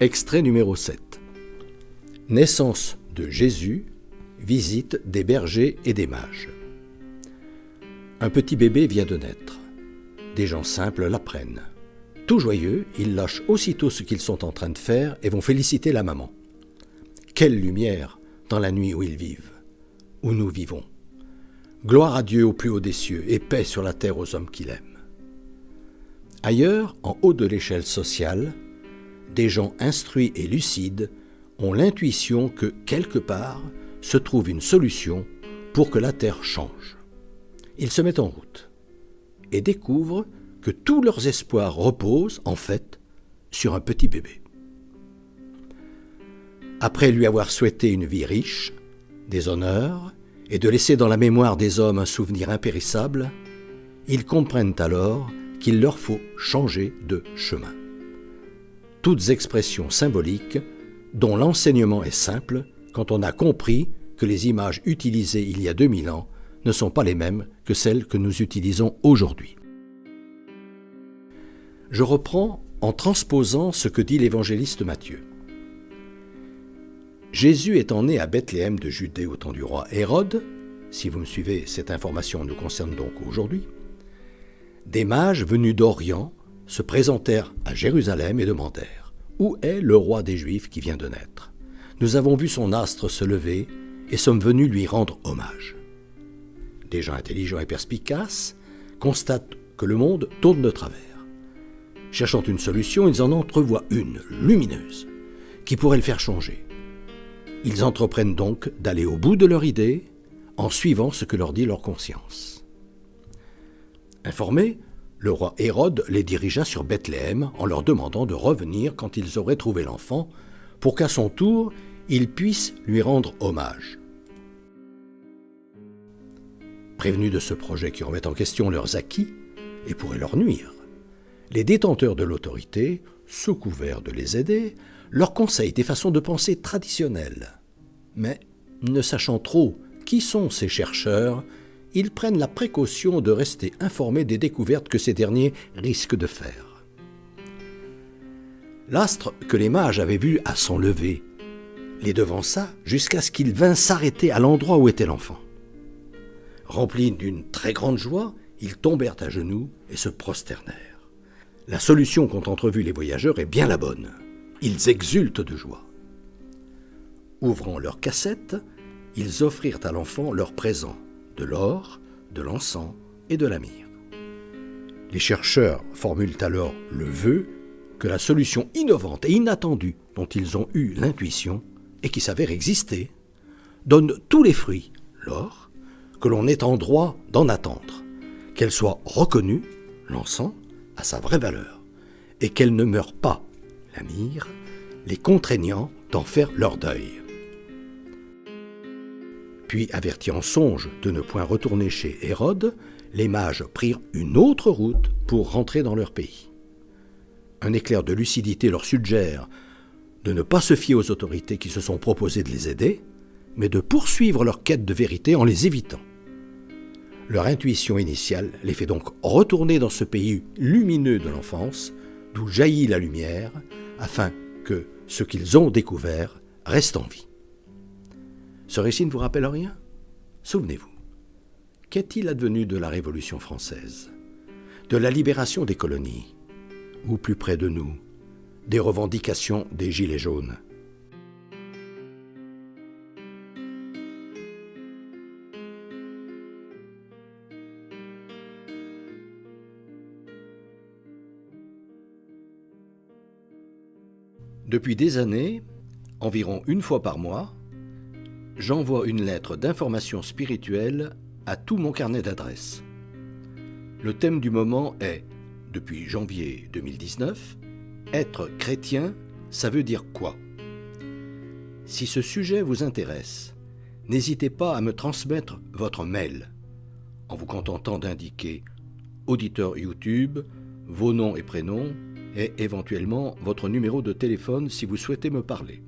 Extrait numéro 7. Naissance de Jésus, visite des bergers et des mages. Un petit bébé vient de naître. Des gens simples l'apprennent. Tout joyeux, ils lâchent aussitôt ce qu'ils sont en train de faire et vont féliciter la maman. Quelle lumière dans la nuit où ils vivent, où nous vivons. Gloire à Dieu au plus haut des cieux et paix sur la terre aux hommes qu'il aime. Ailleurs, en haut de l'échelle sociale, des gens instruits et lucides ont l'intuition que, quelque part, se trouve une solution pour que la Terre change. Ils se mettent en route et découvrent que tous leurs espoirs reposent, en fait, sur un petit bébé. Après lui avoir souhaité une vie riche, des honneurs, et de laisser dans la mémoire des hommes un souvenir impérissable, ils comprennent alors qu'il leur faut changer de chemin. Toutes expressions symboliques dont l'enseignement est simple quand on a compris que les images utilisées il y a 2000 ans ne sont pas les mêmes que celles que nous utilisons aujourd'hui. Je reprends en transposant ce que dit l'évangéliste Matthieu. Jésus étant né à Bethléem de Judée au temps du roi Hérode, si vous me suivez, cette information nous concerne donc aujourd'hui, des mages venus d'Orient se présentèrent à Jérusalem et demandèrent « Où est le roi des Juifs qui vient de naître ? Nous avons vu son astre se lever et sommes venus lui rendre hommage. » Des gens intelligents et perspicaces constatent que le monde tourne de travers. Cherchant une solution, ils en entrevoient une, lumineuse, qui pourrait le faire changer. Ils entreprennent donc d'aller au bout de leur idée en suivant ce que leur dit leur conscience. Informé, le roi Hérode les dirigea sur Bethléem en leur demandant de revenir quand ils auraient trouvé l'enfant pour qu'à son tour, ils puissent lui rendre hommage. Prévenus de ce projet qui remet en question leurs acquis et pourrait leur nuire, les détenteurs de l'autorité, sous couvert de les aider, leur conseillent des façons de penser traditionnelles. Mais, ne sachant trop qui sont ces chercheurs, ils prennent la précaution de rester informés des découvertes que ces derniers risquent de faire. L'astre que les mages avaient vu à son lever les devança jusqu'à ce qu'il vînt s'arrêter à l'endroit où était l'enfant. Remplis d'une très grande joie, ils tombèrent à genoux et se prosternèrent. La solution qu'ont entrevue les voyageurs est bien la bonne. Ils exultent de joie. Ouvrant leur cassette, ils offrirent à l'enfant leurs présents, de l'or, de l'encens et de la myrrhe. Les chercheurs formulent alors le vœu que la solution innovante et inattendue dont ils ont eu l'intuition et qui s'avère exister, donne tous les fruits, l'or, que l'on est en droit d'en attendre, qu'elle soit reconnue, l'encens, à sa vraie valeur, et qu'elle ne meure pas, la myrrhe, les contraignant d'en faire leur deuil. Puis, avertis en songe de ne point retourner chez Hérode, les mages prirent une autre route pour rentrer dans leur pays. Un éclair de lucidité leur suggère de ne pas se fier aux autorités qui se sont proposées de les aider, mais de poursuivre leur quête de vérité en les évitant. Leur intuition initiale les fait donc retourner dans ce pays lumineux de l'enfance, d'où jaillit la lumière, afin que ce qu'ils ont découvert reste en vie. Ce récit ne vous rappelle rien ? Souvenez-vous, qu'est-il advenu de la Révolution française, de la libération des colonies, ou plus près de nous, des revendications des Gilets jaunes ? Depuis des années, environ une fois par mois, j'envoie une lettre d'information spirituelle à tout mon carnet d'adresses. Le thème du moment est, depuis janvier 2019, « Être chrétien, ça veut dire quoi ?» Si ce sujet vous intéresse, n'hésitez pas à me transmettre votre mail, en vous contentant d'indiquer auditeur YouTube, vos noms et prénoms, et éventuellement votre numéro de téléphone si vous souhaitez me parler.